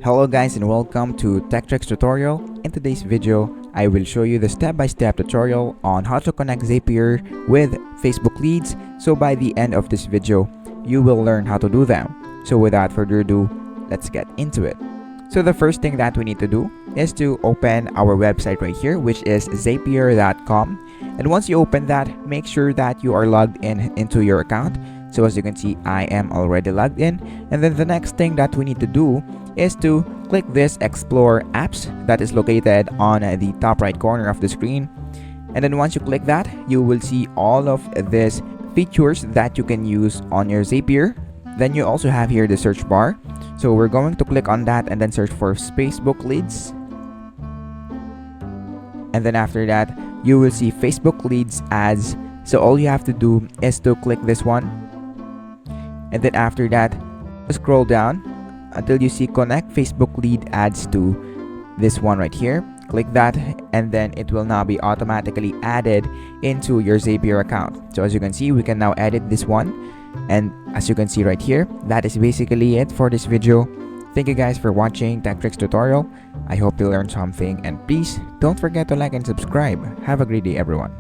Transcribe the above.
Hello guys and welcome to Tech Tricks tutorial. In today's video, I will show you the step-by-step tutorial on how to connect Zapier with Facebook leads. So by the end of this video, you will learn how to do them. So without further ado, let's get into it. So the first thing that we need to do is to open our website right here, which is zapier.com. And once you open that, make sure that you are logged into your account. So as you can see, I am already logged in. And then the next thing that we need to do is to click this Explore Apps that is located on the top right corner of the screen. And then once you click that, you will see all of these features that you can use on your Zapier. Then you also have here the search bar. So we're going to click on that and then search for Facebook leads. And then after that, you will see Facebook leads ads. So all you have to do is to click this one. And then after that, scroll down until you see connect Facebook lead ads to this one right here. Click that and then it will now be automatically added into your Zapier account. So as you can see, we can now edit this one. And as you can see right here, that is basically it for this video. Thank you guys for watching Tech Tricks tutorial. I hope you learned something and please don't forget to like and subscribe. Have a great day everyone.